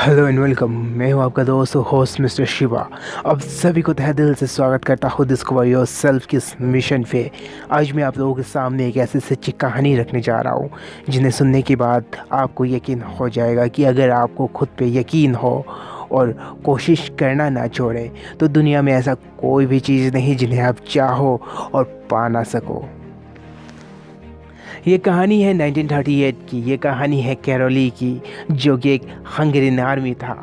Hello and welcome. मैं हूं आपका दोस्त होस्ट मिस्टर शिवा। अब सभी को तहे दिल से स्वागत करता हूं डिस्कवर योर सेल्फ की इस मिशन पे। आज मैं आप लोगों के सामने एक ऐसी सच्ची कहानी रखने जा रहा हूं जिन्हें सुनने के बाद आपको यकीन हो जाएगा कि अगर आपको खुद पे यकीन हो और कोशिश करना ना छोड़े तो दुनिया में ऐसा कोई भी चीज़ नहीं जिन्हें आप चाहो और पा ना सको। ये कहानी है 1938 की। ये कहानी है कैरोली की, जो कि एक हंगेरियन आर्मी था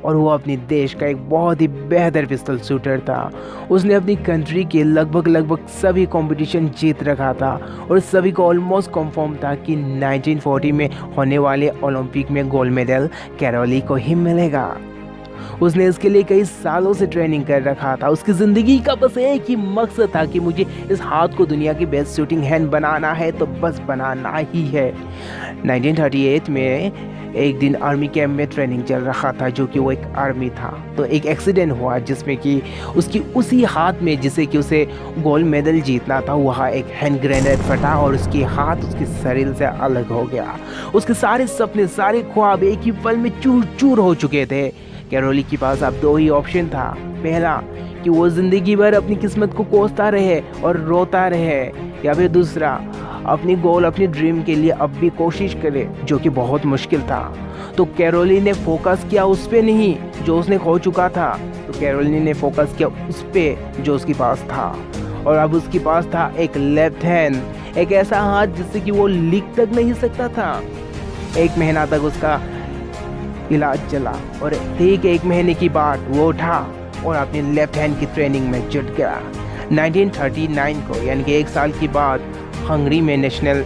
और वो अपने देश का एक बहुत ही बेहतर पिस्तौल शूटर था। उसने अपनी कंट्री के लगभग सभी कंपटीशन जीत रखा था और सभी को ऑलमोस्ट कंफर्म था कि 1940 में होने वाले ओलंपिक में गोल्ड मेडल कैरोली को ही मिलेगा। उसने इसके लिए कई सालों से ट्रेनिंग कर रखा था। उसकी ज़िंदगी का बस एक ही मकसद था कि मुझे इस हाथ को दुनिया की बेस्ट शूटिंग हैंड बनाना है, तो बस बनाना ही है। 1938 में एक दिन आर्मी कैंप में ट्रेनिंग चल रहा था, जो कि वो एक आर्मी था। तो एक एक्सीडेंट हुआ जिसमें कि उसकी उसी हाथ में जिसे कि उसे गोल्ड मेडल जीतना था, वहाँ एक हैंड ग्रेनेड फटा और उसकी हाथ उसके शरीर से अलग हो गया। उसके सारे सपने, सारे ख्वाब एक ही पल में चूर चूर हो चुके थे। कैरोली के पास अब दो ही ऑप्शन था। पहला कि वो ज़िंदगी भर अपनी किस्मत को कोसता रहे और रोता रहे, या फिर दूसरा अपनी गोल, अपनी ड्रीम के लिए अब भी कोशिश करे, जो कि बहुत मुश्किल था। तो कैरोली ने फोकस किया उस पे नहीं जो उसने खो चुका था, तो कैरोली ने फोकस किया उस पे जो उसके पास था। और अब उसके पास था एक लेफ्ट हैंड, एक ऐसा हाथ जिससे कि वो लिख तक नहीं सकता था। 1 महीना तक उसका इलाज चला और ठीक 1 महीने की बाद वो उठा और अपनी लेफ्ट हैंड की ट्रेनिंग में जुट गया। 1939 को, यानी कि 1 साल के बाद, हंगरी में नेशनल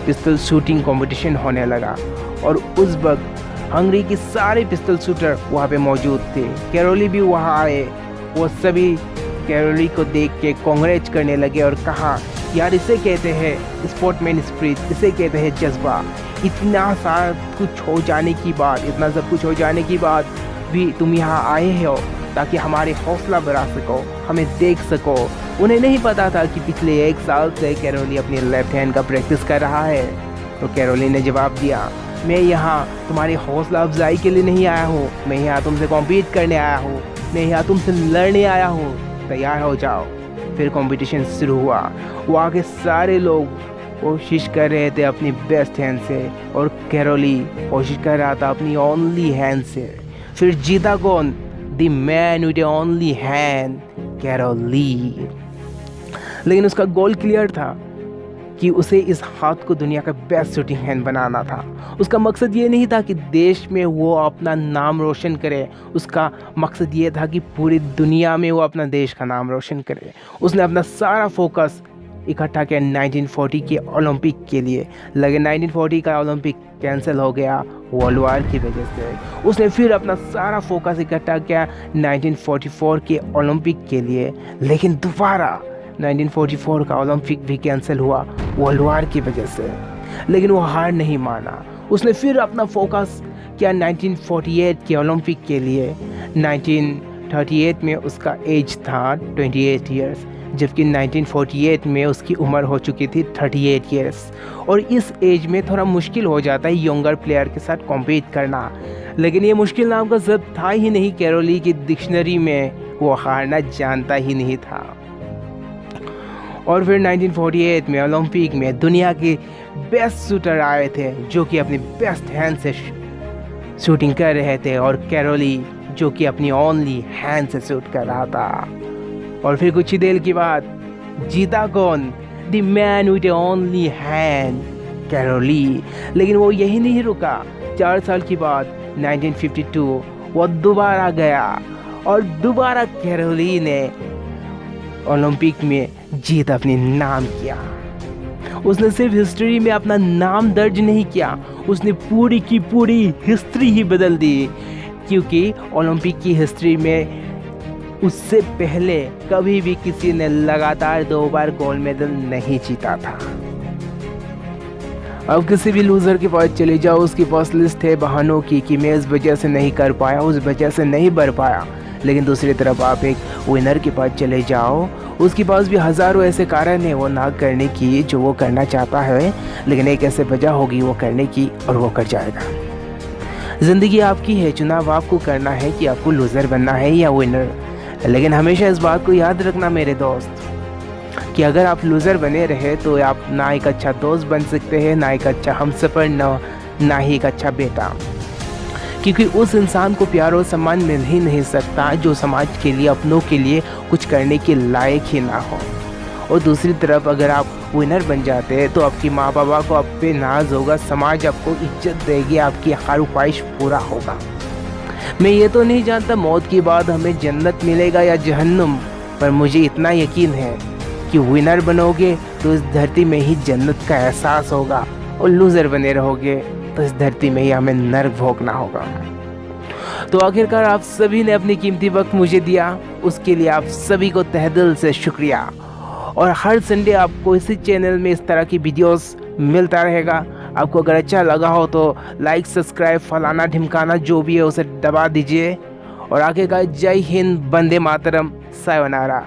पिस्तौल शूटिंग कंपटीशन होने लगा और उस वक्त हंगरी के सारे पिस्तौल शूटर वहाँ पे मौजूद थे। कैरोली भी वहाँ आए। वो सभी कैरोली को देख के कांग्रेच करने लगे और कहा, यार इसे कहते हैं स्पोर्टमैन स्पिरिट, इसे कहते हैं जज्बा। इतना सब कुछ हो जाने की बाद भी तुम यहाँ आए हो ताकि हमारे हौसला बढ़ा सको, हमें देख सको। उन्हें नहीं पता था कि पिछले 1 साल से कैरोली अपनी लेफ्ट हैंड का प्रैक्टिस कर रहा है। तो कैरोली ने जवाब दिया, मैं यहाँ तुम्हारी हौसला अफजाई के लिए नहीं आया हूँ, मैं यहाँ तुमसे कॉम्पीट करने आया हूँ, मैं यहाँ तुमसे लड़ने आया हूँ, तैयार हो जाओ। फिर कंपटीशन शुरू हुआ। वहाँ के सारे लोग कोशिश कर रहे थे अपनी बेस्ट हैंड से और कैरोली कोशिश कर रहा था अपनी ओनली हैंड से। फिर जीता कौन? The man with only hand, Caroli. लेकिन उसका गोल क्लियर था कि उसे इस हाथ को दुनिया का बेस्ट शूटिंग हैंड बनाना था। उसका मकसद ये नहीं था कि देश में वो अपना नाम रोशन करे, उसका मकसद ये था कि पूरी दुनिया में वो अपना देश का नाम रोशन करे। उसने अपना सारा फोकस इकट्ठा किया 1940 के ओलंपिक के लिए। लेकिन 1940 का ओलंपिक कैंसिल हो गया वर्ल्ड वार की वजह से। उसने फिर अपना सारा फोकस इकट्ठा किया 1944 के ओलंपिक के लिए। लेकिन दोबारा 1944 का ओलंपिक भी कैंसिल हुआ वर्ल्ड वार की वजह से। लेकिन वो हार नहीं माना। उसने फिर अपना फोकस किया 1948 के ओलंपिक के लिए। 1938 में उसका एज था 28 ईयर्स, जबकि 1948 में उसकी उम्र हो चुकी थी 38 ईयर्स। और इस एज में थोड़ा मुश्किल हो जाता है यंगर प्लेयर के साथ कॉम्पीट करना। लेकिन ये मुश्किल नाम का शब्द था ही नहीं कैरोली की डिक्शनरी में, वो हारना जानता ही नहीं था। और फिर 1948 में ओलंपिक में दुनिया के बेस्ट शूटर आए थे, जो कि अपनी बेस्ट हैंड से शूटिंग कर रहे थे, और कैरोली जो कि अपनी ओनली हैंड से शूट कर रहा था। और फिर कुछ ही देर के बाद जीता कौन? The man with only hand, Caroli. लेकिन वो यही नहीं रुका। 4 साल के बाद 1952 वो दोबारा गया और दोबारा कैरोली ने ओलंपिक में जीत अपने नाम किया। उसने सिर्फ हिस्ट्री में अपना नाम दर्ज नहीं किया, उसने पूरी की पूरी हिस्ट्री ही बदल दी। क्योंकि ओलंपिक की हिस्ट्री में उससे पहले कभी भी किसी ने लगातार 2 बार गोल्ड मेडल नहीं जीता था। अब किसी भी लूज़र के पास चले जाओ, उसके पास लिस्ट है बहानों की कि मैं इस वजह से नहीं कर पाया, उस वजह से नहीं बढ़ पाया। लेकिन दूसरी तरफ आप एक विनर के पास चले जाओ, उसके पास भी हज़ारों ऐसे कारण हैं वो ना करने की जो वो करना चाहता है, लेकिन एक ऐसे वजह होगी वो करने की और वो कर जाएगा। ज़िंदगी आपकी है, चुनाव आपको करना है कि आपको लूज़र बनना है या विनर। लेकिन हमेशा इस बात को याद रखना मेरे दोस्त कि अगर आप लूज़र बने रहे तो आप ना एक अच्छा दोस्त बन सकते हैं, ना एक अच्छा हमसफ़र, ना ही एक अच्छा बेटा। क्योंकि उस इंसान को प्यार और सम्मान मिल ही नहीं सकता जो समाज के लिए, अपनों के लिए कुछ करने के लायक ही ना हो। और दूसरी तरफ अगर आप विनर बन जाते हैं तो आपकी माँ बाबा को आप पे नाज होगा, समाज आपको इज्जत देगी, आपकी हर ख्वाहिश पूरा होगा। मैं ये तो नहीं जानता मौत के बाद हमें जन्नत मिलेगा या जहन्नुम, पर मुझे इतना यकीन है कि विनर बनोगे तो इस धरती में ही जन्नत का एहसास होगा, और लूज़र बने रहोगे तो इस धरती में ही हमें नर्क भोगना होगा। तो आखिरकार आप सभी ने अपनी कीमती वक्त मुझे दिया, उसके लिए आप सभी को तहे दिल से शुक्रिया। और हर संडे आपको इसी चैनल में इस तरह की वीडियोस मिलता रहेगा। आपको अगर अच्छा लगा हो तो लाइक, सब्सक्राइब, फलाना ढिमकाना जो भी है उसे दबा दीजिए। और आखिरकार जय हिंद, वंदे मातरम, सायोनारा।